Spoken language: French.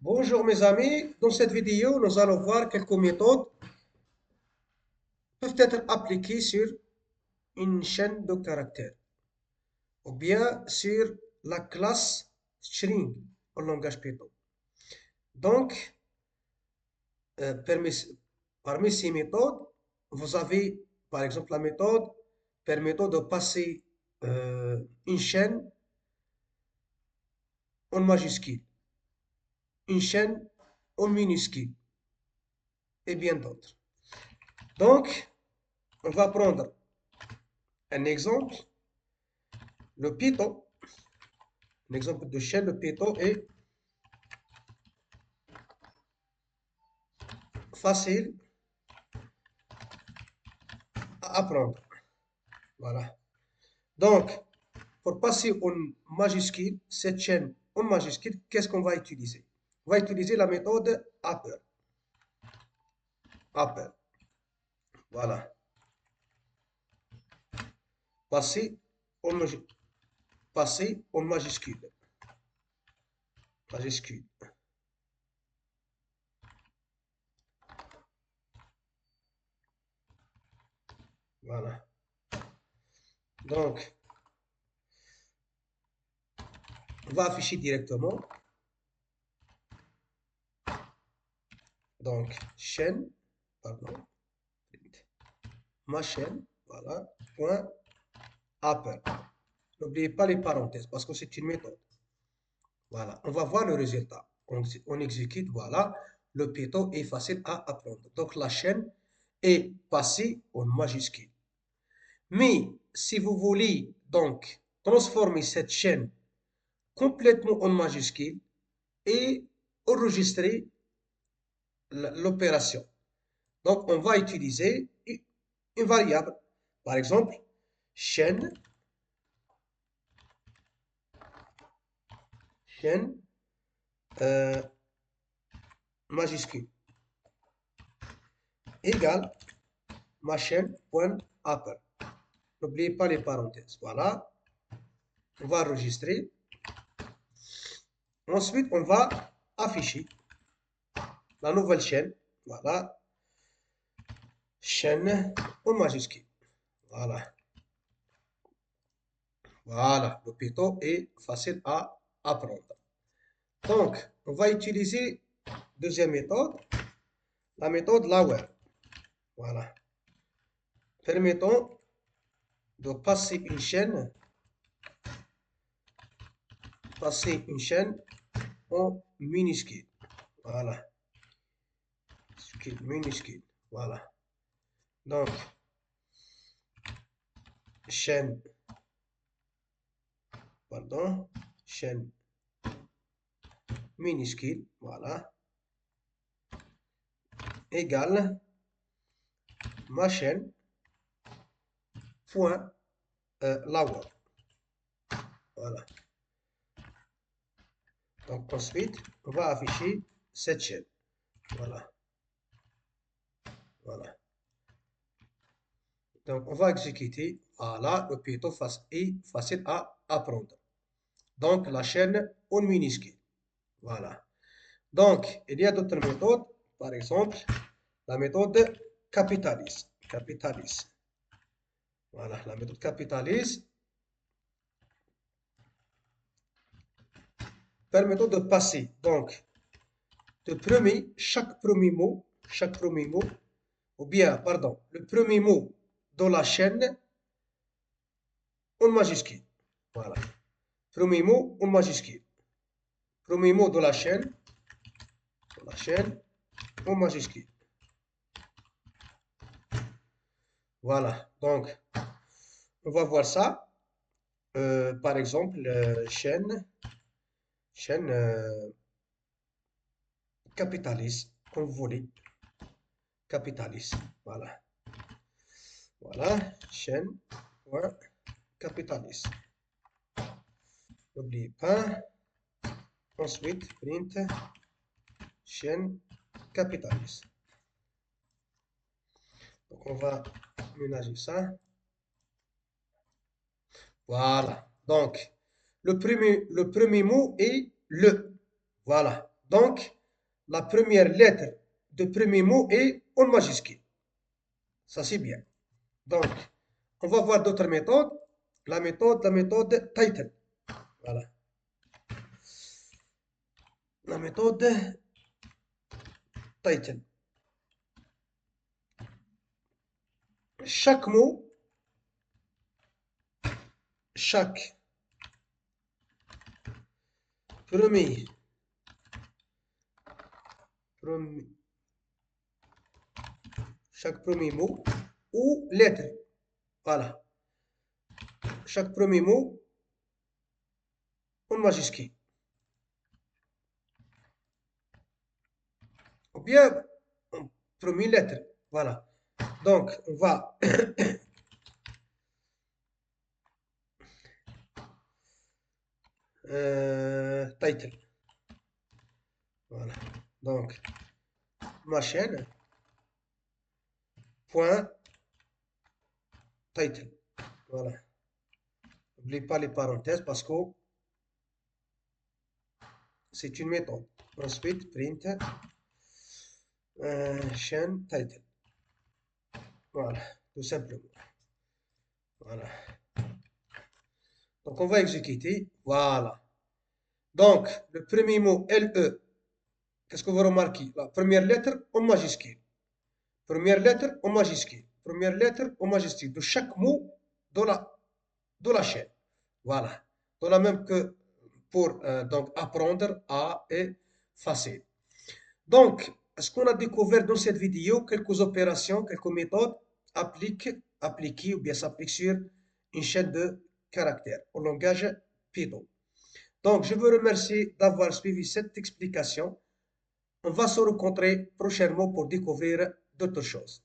Bonjour mes amis, dans cette vidéo, nous allons voir quelques méthodes peuvent être appliquées sur une chaîne de caractères ou bien sur la classe string en langage Python. Donc, euh, parmi, parmi ces méthodes, vous avez par exemple la méthode permettant de passer une chaîne en majuscule, une chaîne en minuscule et bien d'autres. Donc, on va prendre un exemple. Le Python, un exemple de chaîne de Python est facile à apprendre. Voilà. Donc, pour passer en majuscule, cette chaîne en majuscule, qu'est-ce qu'on va utiliser? On va utiliser la méthode upper. Upper. Voilà. Passer en, passer en majuscule. Majuscule. Voilà. Donc, on va afficher directement. Donc, chaîne, pardon, ma chaîne, voilà, point upper. N'oubliez pas les parenthèses parce que c'est une méthode. Voilà, on va voir le résultat. On exécute, voilà, le Python est facile à apprendre. Donc la chaîne est passée en majuscule. Mais si vous voulez donc transformer cette chaîne complètement en majuscule et enregistrer l'opération, donc on va utiliser une variable. Par exemple, chaîne, chaîne euh, majuscule égale ma chaîne.upper. N'oubliez pas les parenthèses. Voilà. On va enregistrer. Ensuite, on va afficher la nouvelle chaîne. Voilà. Chaîne en majuscule. Voilà. Voilà. Le Python est facile à apprendre. Donc, on va utiliser deuxième méthode, la méthode lower. Voilà. Permettant de passer une chaîne en minuscule. Voilà. Minuscule. Voilà. Donc, chaîne, pardon, chaîne minuscule, voilà, égale ma chaîne point lower. Voilà. Donc ensuite, on va afficher cette chaîne. Voilà. Voilà. Donc on va exécuter. Voilà, le Python est facile à apprendre. Donc la chaîne en minuscule. Voilà. Donc, il y a d'autres méthodes. Par exemple, la méthode capitalise. Capitalise. Voilà, la méthode capitalise permettant de passer donc chaque premier mot, ou bien, pardon, le premier mot de la chaîne en majuscule. Voilà. Premier mot en majuscule. Premier mot de la chaîne en majuscule. Voilà. Donc, on va voir ça. Par exemple, chaîne capitalise, comme vous voulez. Capitalise. Voilà. Voilà. Chaîne, point, capitalise. N'oubliez pas. Ensuite, print chaîne capitalise. Donc, on va ménager ça. Voilà. Donc, le premier mot est le. Voilà. Donc, la première lettre du premier mot est en majuscule. Ça, c'est bien. Donc, on va voir d'autres méthodes. La méthode title. Voilà. La méthode title. Chaque mot, chaque premier, premier chaque premier mot ou lettre. Voilà. Chaque premier mot en majuscule. Ou bien en première lettre. Voilà. Donc, on va title. Voilà. Donc, ma chaîne, point, title. Voilà. N'oubliez pas les parenthèses parce que c'est une méthode. Ensuite, print, chaîne, title. Voilà, tout simplement. Voilà. Donc, on va exécuter. Voilà. Donc, le premier mot, LE, qu'est-ce que vous remarquez? La première lettre en majuscule. Première lettre en majuscule. Première lettre en majuscule de chaque mot de la chaîne. Voilà. De la même que pour donc apprendre à et facile. Donc, ce qu'on a découvert dans cette vidéo, quelques opérations, quelques méthodes appliquées ou bien s'appliquent sur une chaîne de caractères au langage Python. Donc, je vous remercie d'avoir suivi cette explication. On va se rencontrer prochainement pour découvrir d'autres choses.